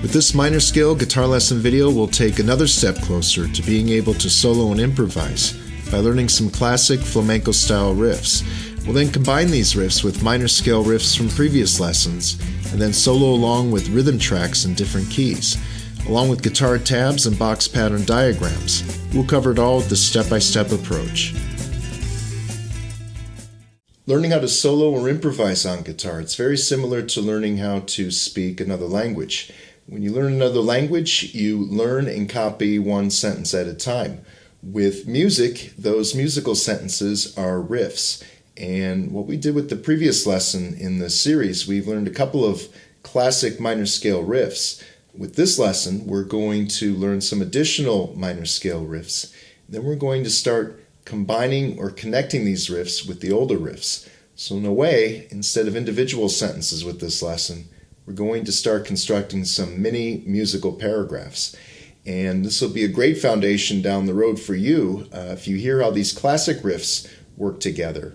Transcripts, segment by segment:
With this minor scale guitar lesson video, we'll take another step closer to being able to solo and improvise by learning some classic flamenco style riffs. We'll then combine these riffs with minor scale riffs from previous lessons, and then solo along with rhythm tracks in different keys. Along with guitar tabs and box pattern diagrams, we'll cover it all with the step-by-step approach. Learning how to solo or improvise on guitar, it's very similar to learning how to speak another language. When you learn another language, you learn and copy one sentence at a time. With music, those musical sentences are riffs. And what we did with the previous lesson in this series, we've learned a couple of classic minor scale riffs. With this lesson, we're going to learn some additional minor scale riffs. Then we're going to start combining or connecting these riffs with the older riffs. So in a way, instead of individual sentences with this lesson, we're going to start constructing some mini musical paragraphs. And this will be a great foundation down the road for you if you hear how these classic riffs work together.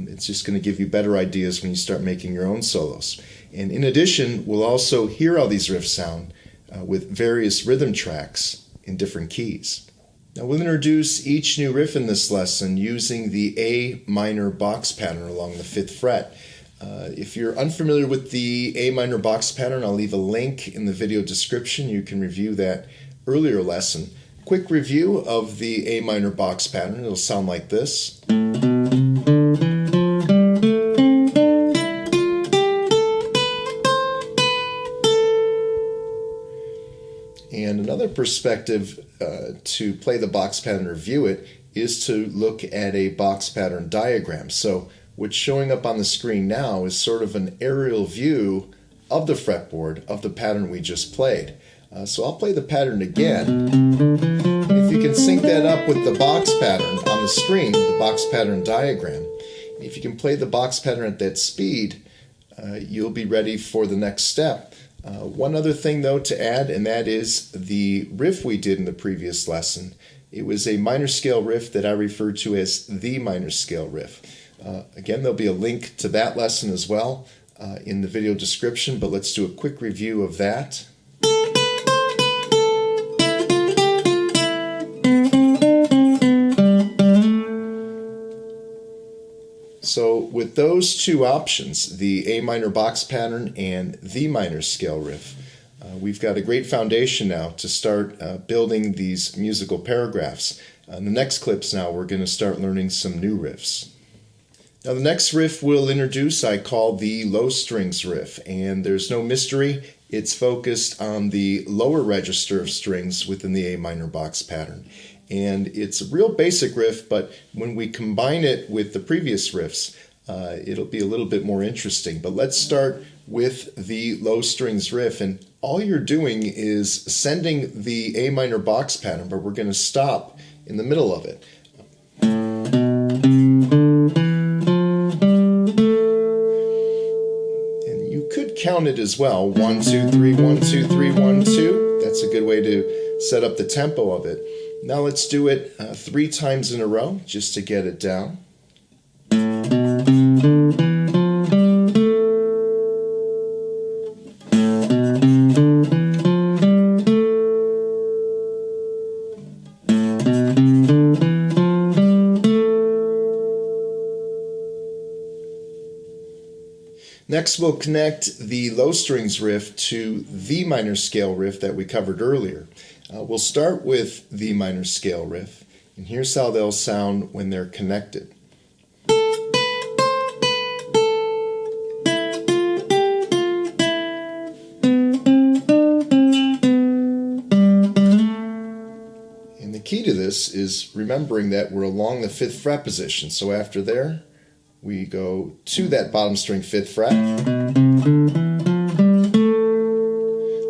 It's just going to give you better ideas when you start making your own solos. And in addition, we'll also hear how these riffs sound with various rhythm tracks in different keys. Now we'll introduce each new riff in this lesson using the A minor box pattern along the 5th fret. If you're unfamiliar with the A minor box pattern, I'll leave a link in the video description. You can review that earlier lesson. Quick review of the A minor box pattern. It'll sound like this. And another perspective to play the box pattern or view it is to look at a box pattern diagram. So what's showing up on the screen now is sort of an aerial view of the fretboard of the pattern we just played. So I'll play the pattern again. If you can sync that up with the box pattern on the screen, the box pattern diagram, if you can play the box pattern at that speed, you'll be ready for the next step. One other thing though to add, and that is the riff we did in the previous lesson. It was a minor scale riff that I referred to as the minor scale riff. Again, there'll be a link to that lesson as well in the video description, but let's do a quick review of that. So with those two options, the A minor box pattern and the minor scale riff, we've got a great foundation now to start building these musical paragraphs. In the next clips now, we're going to start learning some new riffs. Now the next riff we'll introduce I call the low strings riff, and there's no mystery. It's focused on the lower register of strings within the A minor box pattern. And it's a real basic riff, but when we combine it with the previous riffs, it'll be a little bit more interesting. But let's start with the low strings riff, and all you're doing is sending the A minor box pattern, but we're going to stop in the middle of it. And you could count it as well. 1, 2, 3, 1, 2, 3, 1, 2. That's a good way to set up the tempo of it. Now let's do it 3 times in a row just to get it down. Next, we'll connect the low strings riff to the minor scale riff that we covered earlier. We'll start with the minor scale riff, and here's how they'll sound when they're connected. And the key to this is remembering that we're along the 5th fret position, so after there, we go to that bottom string 5th fret.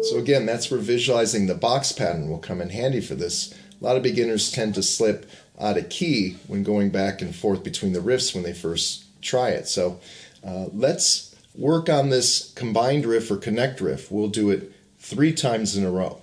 So again, that's where visualizing the box pattern will come in handy for this. A lot of beginners tend to slip out of key when going back and forth between the riffs when they first try it. So let's work on this combined riff or connect riff. We'll do it 3 times in a row.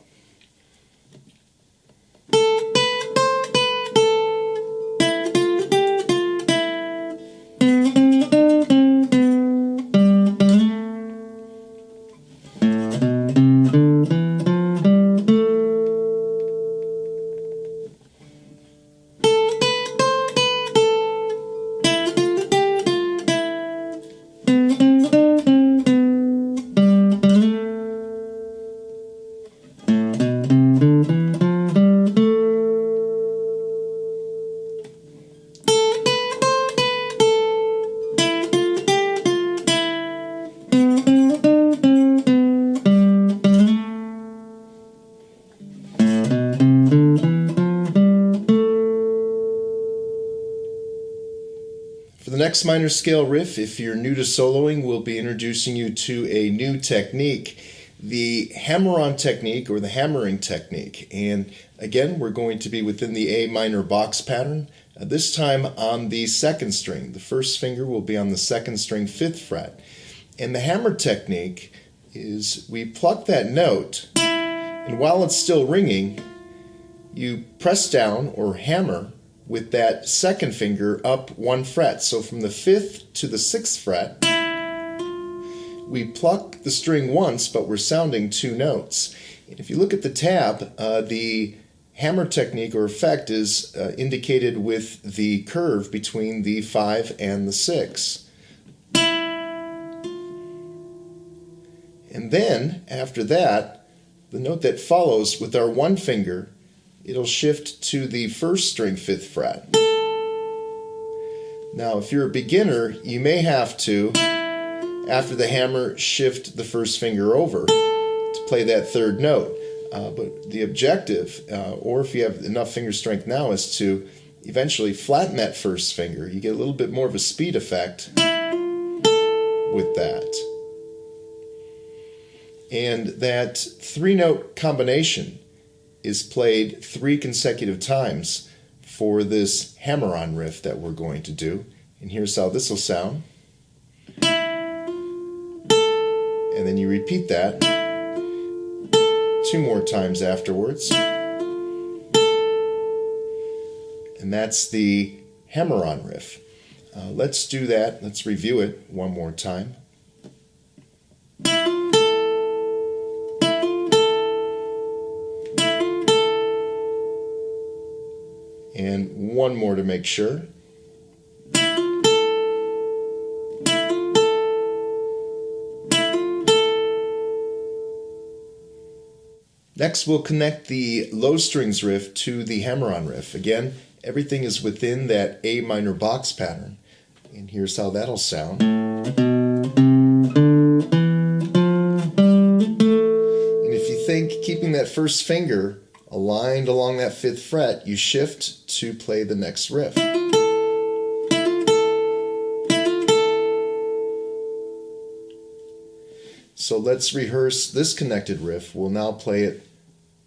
next minor scale riff, if you're new to soloing, we'll be introducing you to a new technique, the hammer-on technique or the hammering technique. And again, we're going to be within the A minor box pattern, this time on the second string. The first finger will be on the second string 5th fret. And the hammer technique is we pluck that note, and while it's still ringing, you press down or hammer with that second finger up 1 fret. So from the 5th to the 6th fret, we pluck the string once, but we're sounding 2 notes. And if you look at the tab, the hammer technique or effect is indicated with the curve between the 5 and the 6. And then, after that, the note that follows with our 1 finger, it'll shift to the first string 5th fret. Now, if you're a beginner, you may have to, after the hammer, shift the first finger over to play that 3rd note. But the objective, or if you have enough finger strength now, is to eventually flatten that first finger. You get a little bit more of a speed effect with that. And that 3-note combination is played 3 consecutive times for this hammer-on riff that we're going to do. And here's how this will sound. And then you repeat that 2 more times afterwards. And that's the hammer-on riff. Let's do that. Let's review it one more time. And one more to make sure. Next, we'll connect the low strings riff to the hammer-on riff. Again, everything is within that A minor box pattern. And here's how that'll sound. And if you think keeping that first finger aligned along that 5th fret, you shift to play the next riff. So let's rehearse this connected riff. We'll now play it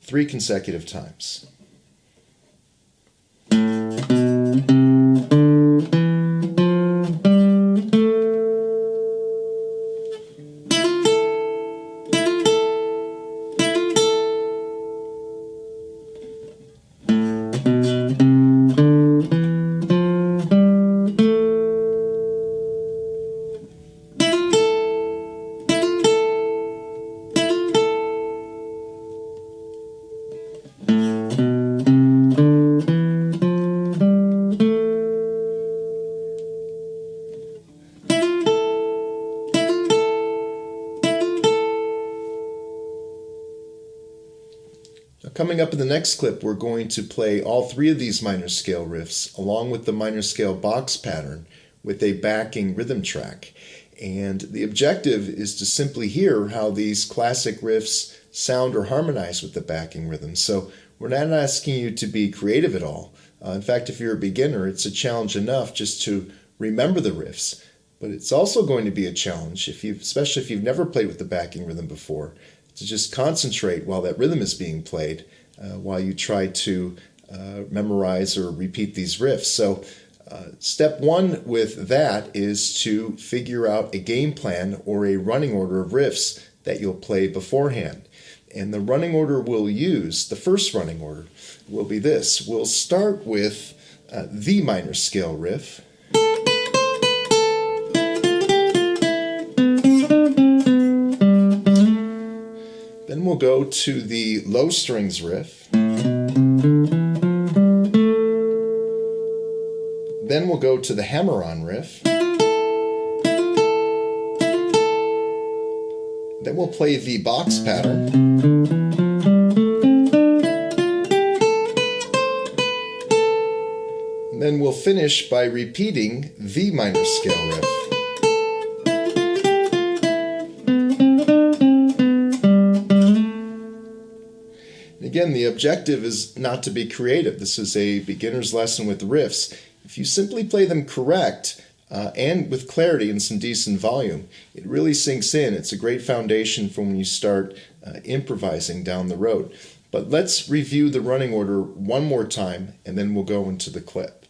3 consecutive times. Coming up in the next clip, we're going to play all 3 of these minor scale riffs along with the minor scale box pattern with a backing rhythm track. And the objective is to simply hear how these classic riffs sound or harmonize with the backing rhythm. So we're not asking you to be creative at all. In fact, if you're a beginner, it's a challenge enough just to remember the riffs. But it's also going to be a challenge, especially if you've never played with the backing rhythm before, to just concentrate while that rhythm is being played, while you try to memorize or repeat these riffs. So step 1 with that is to figure out a game plan or a running order of riffs that you'll play beforehand. And the running order we'll use, the first running order, will be this. We'll start with the minor scale riff. Then we'll go to the low strings riff. Then we'll go to the hammer-on riff. Then we'll play the box pattern. And then we'll finish by repeating the minor scale riff. Again, the objective is not to be creative. This is a beginner's lesson with riffs. If you simply play them correct, and with clarity and some decent volume. It really sinks in. It's a great foundation for when you start improvising down the road. But let's review the running order one more time, and then we'll go into the clip.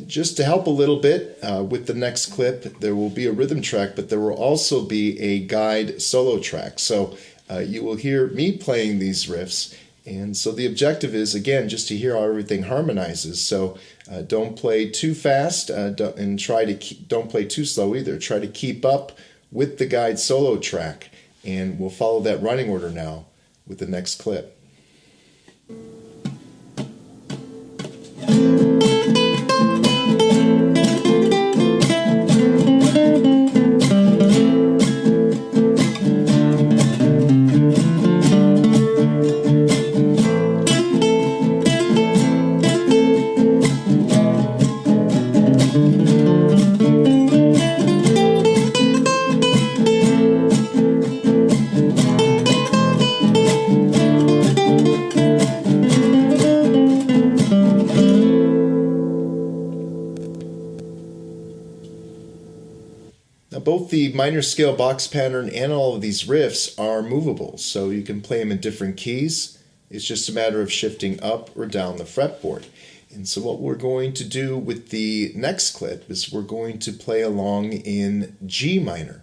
Just to help a little bit with the next clip, there will be a rhythm track, but there will also be a guide solo track. So you will hear me playing these riffs, and so the objective is, again, just to hear how everything harmonizes. So don't play too fast, and don't play too slow either. Try to keep up with the guide solo track, and we'll follow that running order now with the next clip. Both the minor scale box pattern and all of these riffs are movable, so you can play them in different keys. It's just a matter of shifting up or down the fretboard. And so what we're going to do with the next clip is we're going to play along in G minor.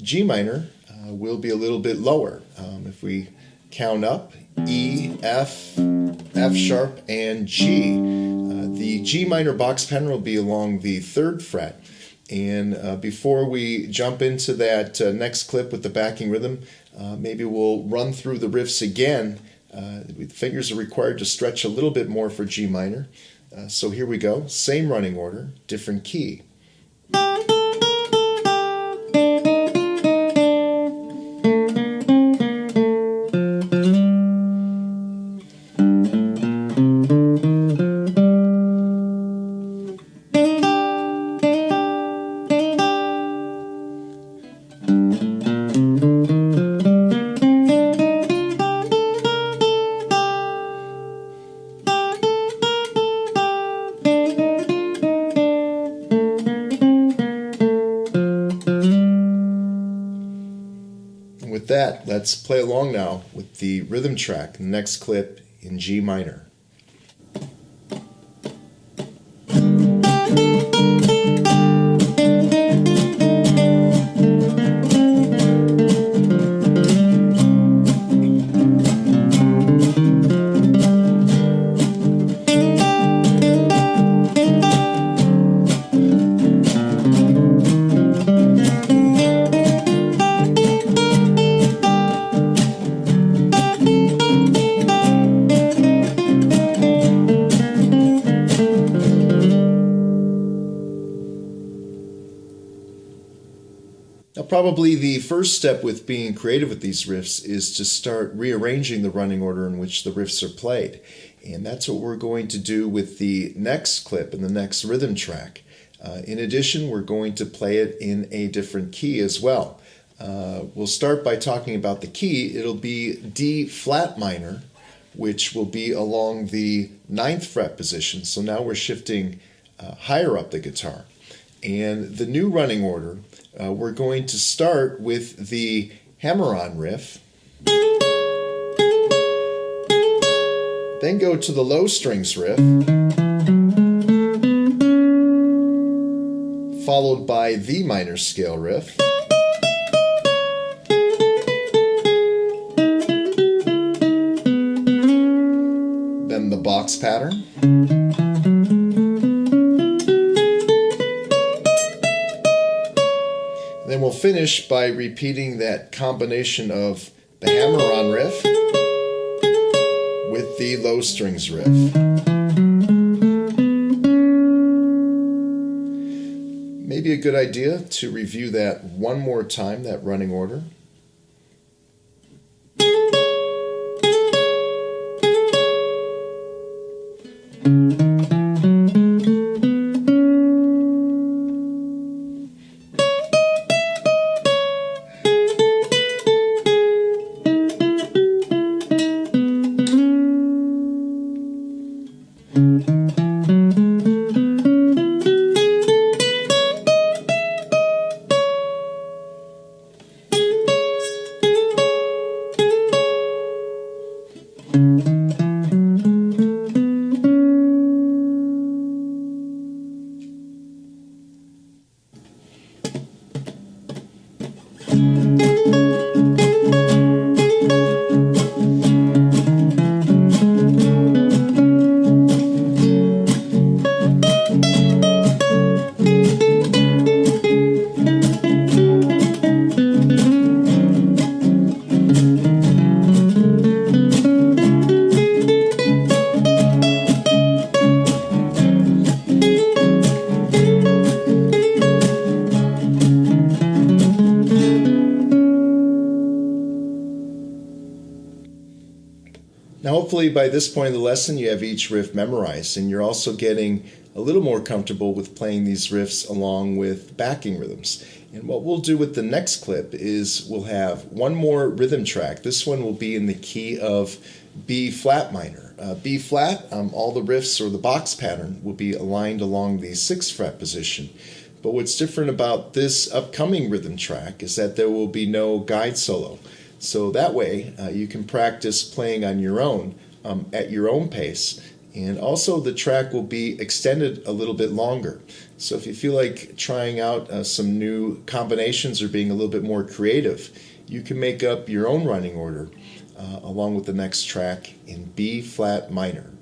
G minor will be a little bit lower. If we count up, E, F, F sharp, and G. The G minor box pattern will be along the 3rd fret. And before we jump into that next clip with the backing rhythm, maybe we'll run through the riffs again. The fingers are required to stretch a little bit more for G minor. So here we go. Same running order, different key. With that, let's play along now with the rhythm track, the next clip in G minor. Now, probably the first step with being creative with these riffs is to start rearranging the running order in which the riffs are played. And that's what we're going to do with the next clip and the next rhythm track. In addition, we're going to play it in a different key as well. We'll start by talking about the key. It'll be D flat minor, which will be along the 9th fret position. So now we're shifting higher up the guitar. And the new running order, we're going to start with the hammer-on riff, then go to the low strings riff, followed by the minor scale riff, then the box pattern, then we'll finish by repeating that combination of the hammer-on riff the low strings riff. Maybe a good idea to review that one more time, that running order. Now hopefully by this point of the lesson you have each riff memorized, and you're also getting a little more comfortable with playing these riffs along with backing rhythms. And what we'll do with the next clip is we'll have one more rhythm track. This one will be in the key of B flat minor. B flat, all the riffs or the box pattern will be aligned along the 6th fret position. But what's different about this upcoming rhythm track is that there will be no guide solo. So that way you can practice playing on your own at your own pace, and also the track will be extended a little bit longer. So if you feel like trying out some new combinations or being a little bit more creative, you can make up your own running order along with the next track in B flat minor.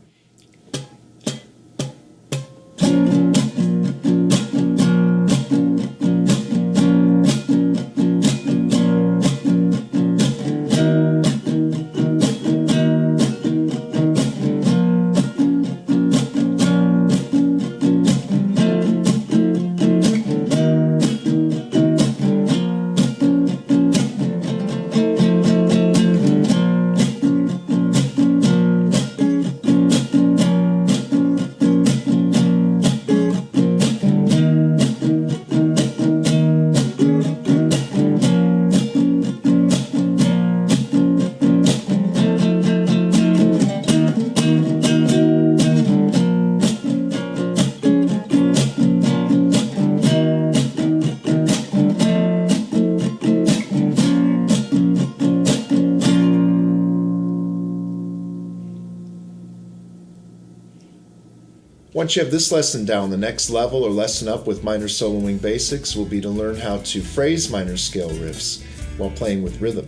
Once you have this lesson down, the next level or lesson up with minor soloing basics will be to learn how to phrase minor scale riffs while playing with rhythm.